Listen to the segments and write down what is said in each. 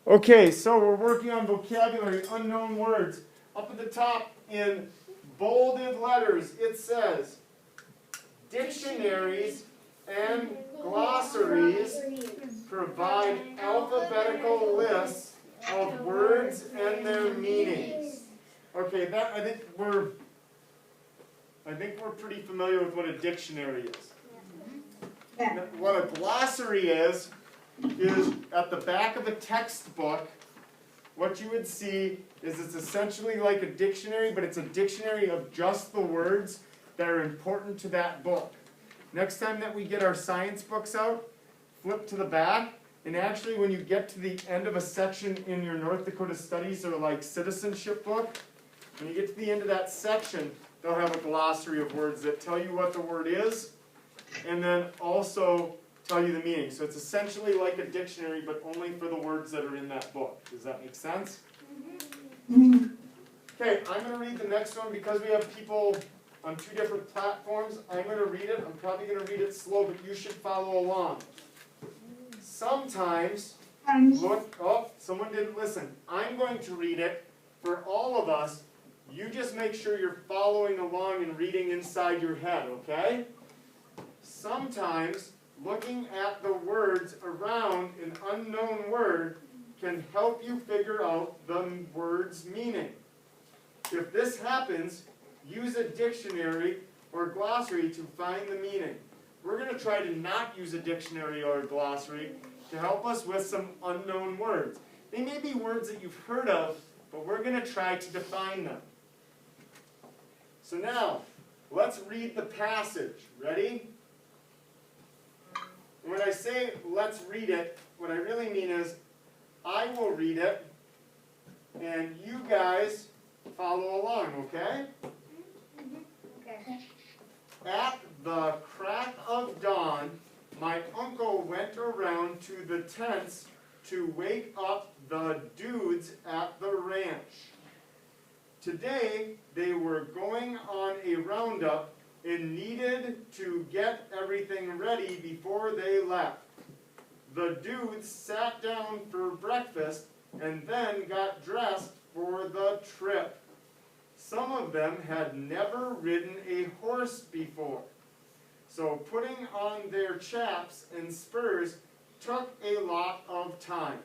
Okay, so we're working on vocabulary, unknown words. Up at the top in bolded letters, it says dictionaries and glossaries provide alphabetical lists of words and their meanings. Okay, that I think we're pretty familiar with what a dictionary is. Yeah. What a glossary is at the back of a textbook. What you would see is it's essentially like a dictionary, but it's a dictionary of just the words that are important to that book. Next time that we get our science books out, flip to the back, and actually when you get to the end of a section in your North Dakota Studies or like citizenship book, when you get to the end of that section, they'll have a glossary of words that tell you what the word is, and then also tell you the meaning. So it's essentially like a dictionary, but only for the words that are in that book. Does that make sense? Okay, I'm going to read the next one because we have people on two different platforms. I'm going to read it. I'm probably going to read it slow, but you should follow along. Sometimes, look, oh, someone didn't listen. I'm going to read it for all of us. You just make sure you're following along and reading inside your head, okay? Sometimes, looking at the words around an unknown word can help you figure out the word's meaning. If this happens, use a dictionary or glossary to find the meaning. We're going to try to not use a dictionary or a glossary to help us with some unknown words. They may be words that you've heard of, but we're going to try to define them. So now, let's read the passage. Ready? When I say let's read it, what I really mean is I will read it and you guys follow along, okay? Okay. At the crack of dawn, my uncle went around to the tents to wake up the dudes at the ranch. Today, they were going on a roundup and needed to get everything ready before they left. The dudes sat down for breakfast and then got dressed for the trip. Some of them had never ridden a horse before, so putting on their chaps and spurs took a lot of time.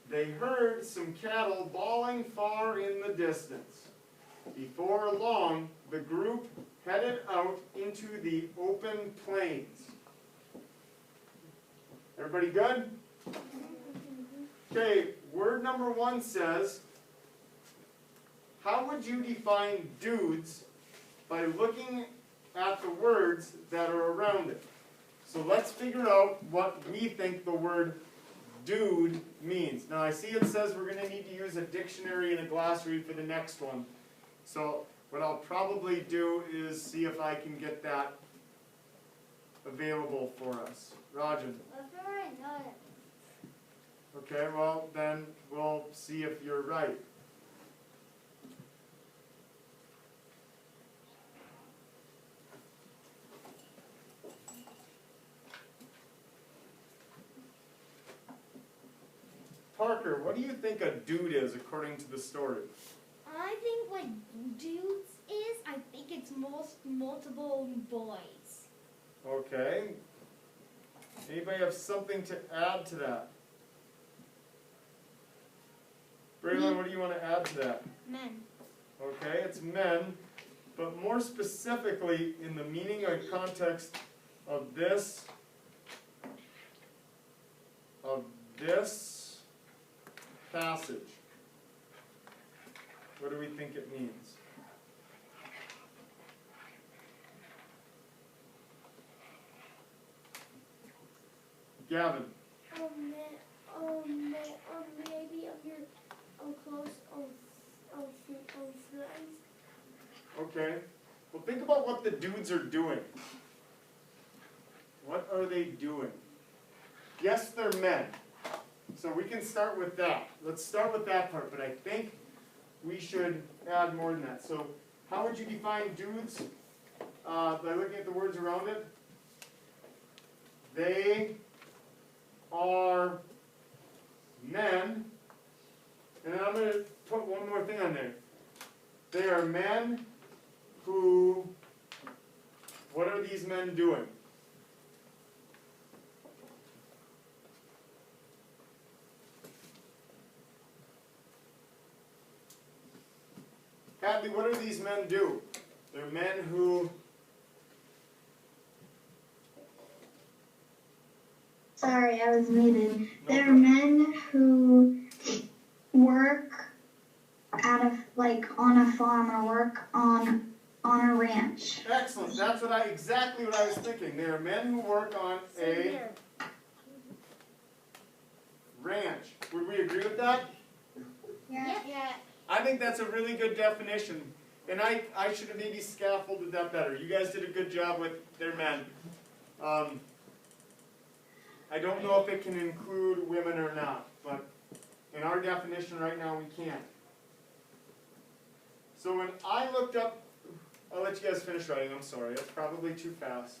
They heard some cattle bawling far in the distance. Before long, the group headed out into the open plains. Everybody good? Okay, word number 1 says, how would you define dudes by looking at the words that are around it? So let's figure out what we think the word dude means. Now I see it says we're going to need to use a dictionary and a glossary for the next one. So what I'll probably do is see if I can get that available for us. Rajan. Okay, well then we'll see if you're right. Parker, what do you think a dude is according to the story? I think what dudes is, I think it's multiple boys. Okay. Anybody have something to add to that? Braylon, what do you want to add to that? Men. Okay, it's men, but more specifically in the meaning or context of this passage. What do we think it means? Gavin. Maybe of your close friends. Okay. Well, think about what the dudes are doing. What are they doing? Yes, they're men. So we can start with that. Let's start with that part, but I think we should add more than that. So how would you define dudes by looking at the words around it? They are men And then I'm going to put one more thing on there. They are men who, what are these men doing? Hadley, what do these men do? They're men who, Sorry, I was muted. They're men who work on a farm or work on a ranch. excellent, that's exactly what I was thinking. They are men who work on a ranch. Would we agree with that? Yeah. I think that's a really good definition. And I should have maybe scaffolded that better. You guys did a good job with their men. I don't know if it can include women or not, but in our definition right now we can't. So when I looked up, I'll let you guys finish writing, I'm sorry, that's probably too fast.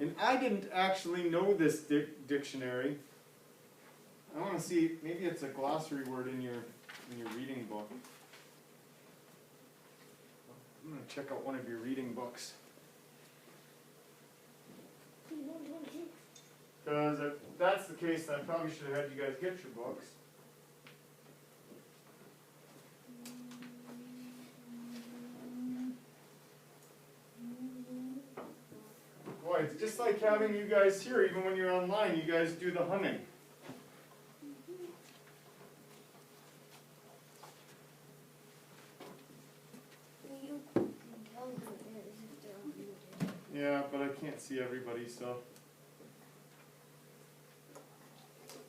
And I didn't actually know this dictionary. I want to see, maybe it's a glossary word in your reading book. I'm going to check out one of your reading books. Because if that's the case, then I probably should have had you guys get your books. Boy, it's just like having you guys here, even when you're online, you guys do the humming. Yeah, but I can't see everybody, so.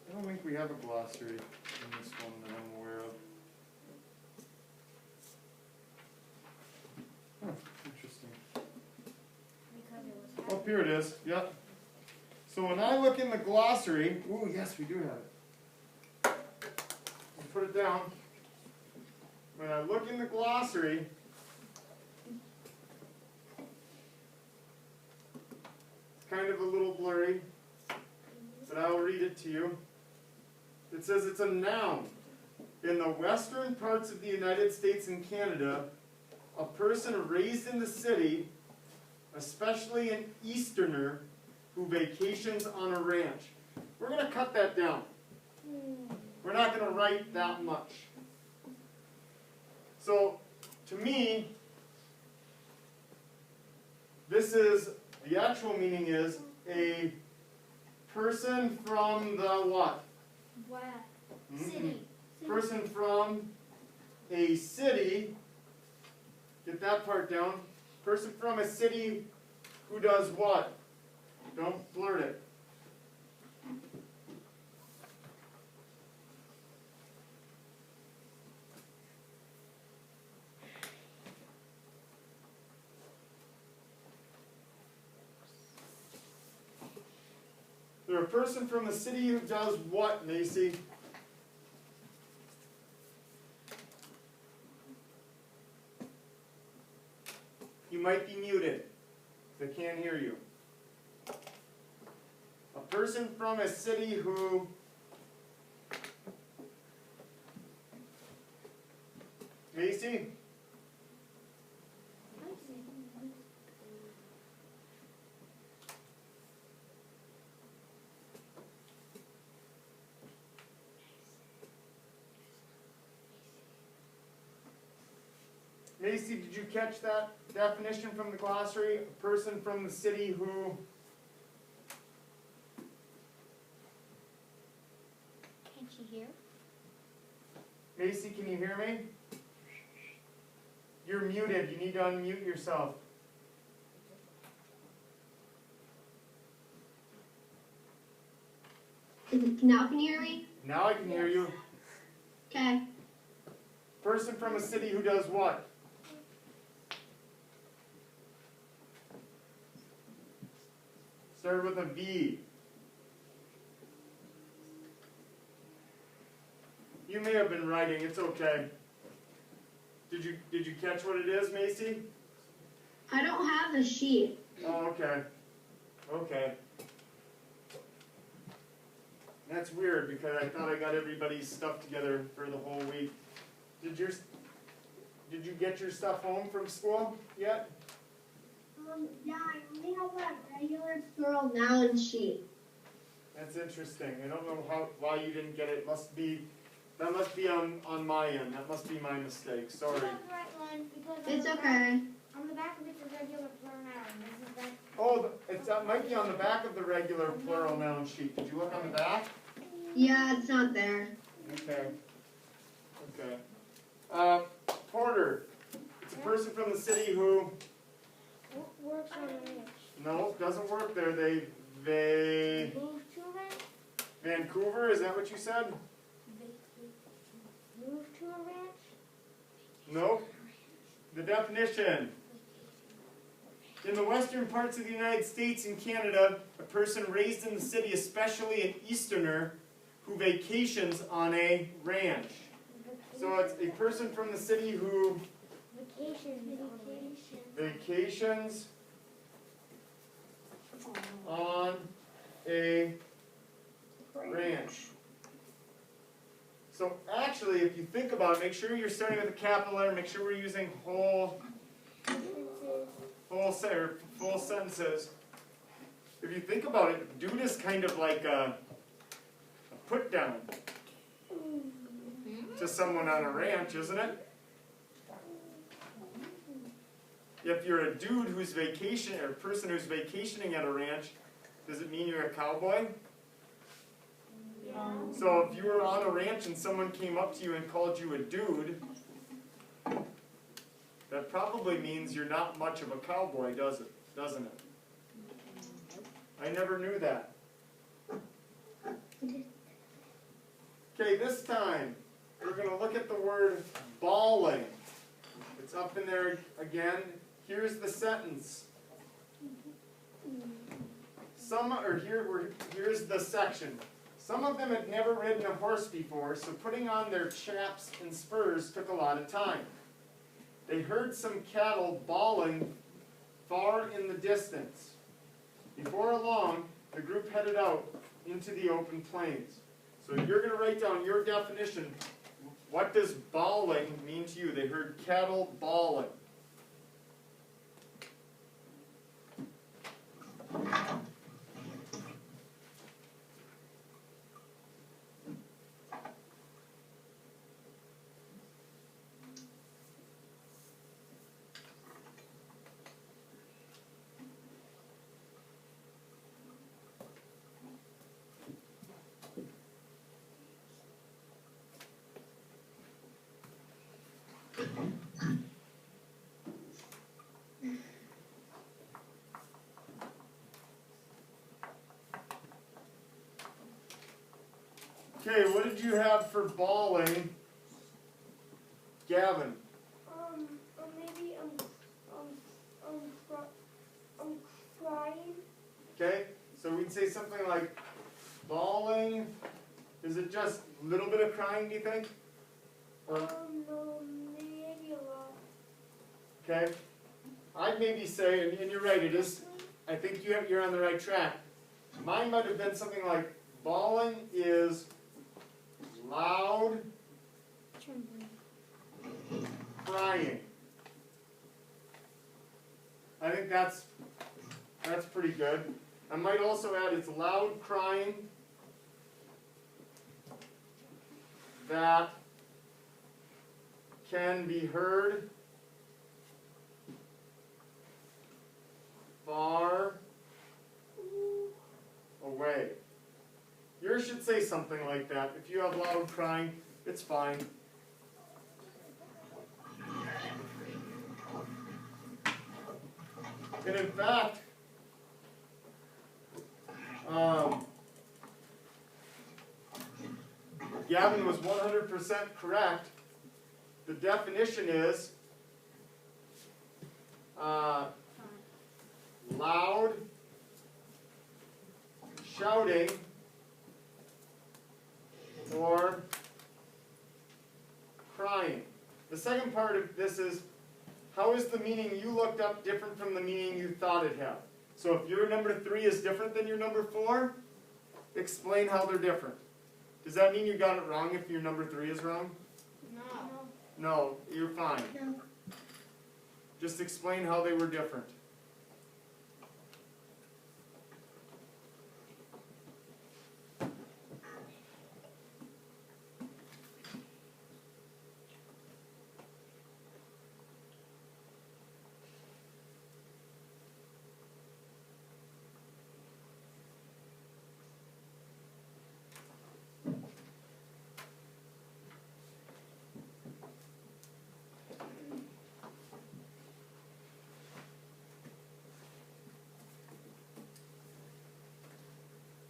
I don't think we have a glossary in this one that I'm aware of. Huh, interesting. Oh, here it is, yep. So when I look in the glossary, ooh, yes, we do have it. I'll put it down. When I look in the glossary, it's kind of a little blurry, but I'll read it to you. It says it's a noun. In the western parts of the United States and Canada, a person raised in the city, especially an Easterner, who vacations on a ranch. We're going to cut that down. We're not going to write that much. So, to me, this is, the actual meaning is a person from the what? What? Mm-mm. City. Person from a city, get that part down. Person from a city who does what? Don't blurt it. They're a person from the city who does what, Macy? You might be muted. I can't hear you. A person from a city who Macy? Macy, did you catch that definition from the glossary? A person from the city who... Can't you hear? Macy, can you hear me? You're muted. You need to unmute yourself. Now can you hear me? Now I can hear you. Okay. Person from a city who does what? Start with a V. You may have been writing, it's okay. Did you catch what it is, Macy? I don't have a sheet. Oh, okay. Okay. That's weird because I thought I got everybody's stuff together for the whole week. Did you get your stuff home from school yet? Yeah, I only have that regular plural noun sheet. That's interesting. I don't know why you didn't get it. That must be on my end. That must be my mistake. Sorry. You got the right one because It's on the okay. Back, on the back of it's a regular plural noun. This is that. Oh, that might be on the back of the regular plural noun sheet. Did you look on the back? Yeah, it's not there. Okay. Okay. Porter. It's a person from the city who. Works on a ranch. No, doesn't work there. They Move to a ranch. Vancouver. Is that what you said? Move to a ranch. No. The definition. In the western parts of the United States and Canada, a person raised in the city, especially an Easterner, who vacations on a ranch. So it's a person from the city who vacations on a ranch. So actually, if you think about it, make sure you're starting with a capital letter, make sure we're using full sentences. If you think about it, dude is kind of like a put down to someone on a ranch, isn't it? If you're a dude who's vacationing, or a person who's vacationing at a ranch, does it mean you're a cowboy? Yeah. So if you were on a ranch and someone came up to you and called you a dude, that probably means you're not much of a cowboy, doesn't it? I never knew that. Okay, this time we're going to look at the word bawling. It's up in there again. Here's the sentence. Here's the section. Some of them had never ridden a horse before, so putting on their chaps and spurs took a lot of time. They heard some cattle bawling far in the distance. Before long, the group headed out into the open plains. So you're going to write down your definition. What does bawling mean to you? They heard cattle bawling. Okay, what did you have for bawling, Gavin? Maybe crying. Okay, so we'd say something like bawling. Is it just a little bit of crying, do you think? Or, No, maybe a lot. okay, I'd maybe say, and you're right, it is. I think you're on the right track. Mine might have been something like bawling is loud crying. I think that's pretty good. I might also add it's loud crying that can be heard far away. Yours should say something like that. If you have loud crying, it's fine. And in fact, Gavin was 100% correct. The definition is loud shouting or second part of this is, how is the meaning you looked up different from the meaning you thought it had? So if your number 3 is different than your number 4, explain how they're different. Does that mean you got it wrong if your number 3 is wrong? No. No, you're fine. No. Just explain how they were different.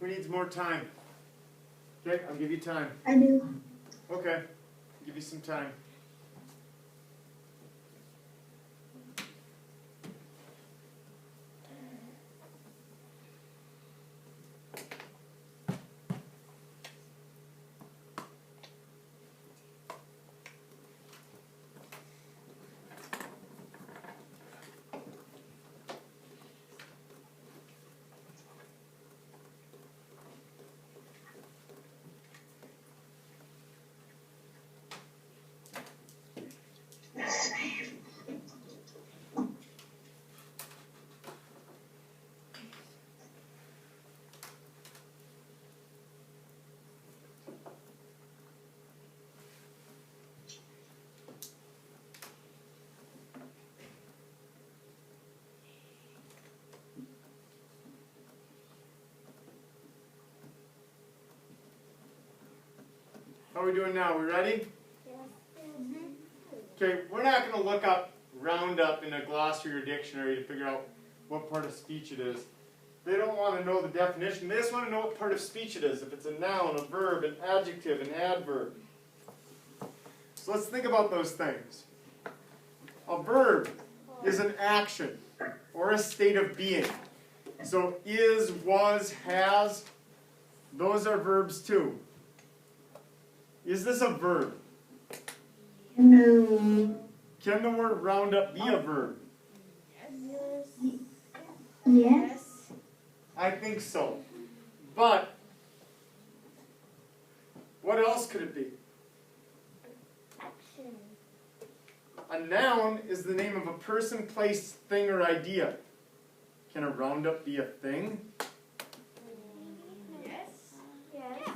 Who needs more time? Okay, I'll give you time. I do. Okay, I'll give you some time. How are we doing now? We ready? Okay, we're not going to look up round up in a glossary or dictionary to figure out what part of speech it is. They don't want to know the definition. They just want to know what part of speech it is. If it's a noun, a verb, an adjective, an adverb. So let's think about those things. A verb is an action or a state of being. So is, was, has, those are verbs too. Is this a verb? No. Can the word round up be a verb? Yes. I think so. But what else could it be? A noun is the name of a person, place, thing, or idea. Can a roundup be a thing?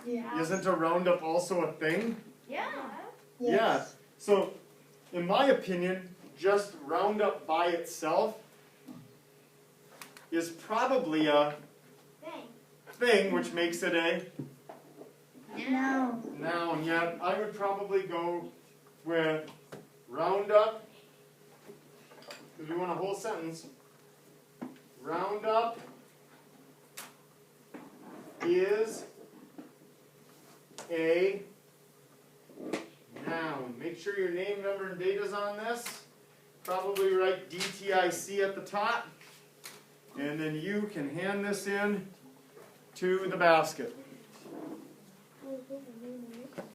Yeah. Isn't a roundup also a thing? Yeah. Yeah. So, in my opinion, just roundup by itself is probably a thing, which makes it a No. noun. Yeah, I would probably go with roundup, because we want a whole sentence. Roundup is a noun. Make sure your name, number, and date is on this. Probably write DTIC at the top. And then you can hand this in to the basket.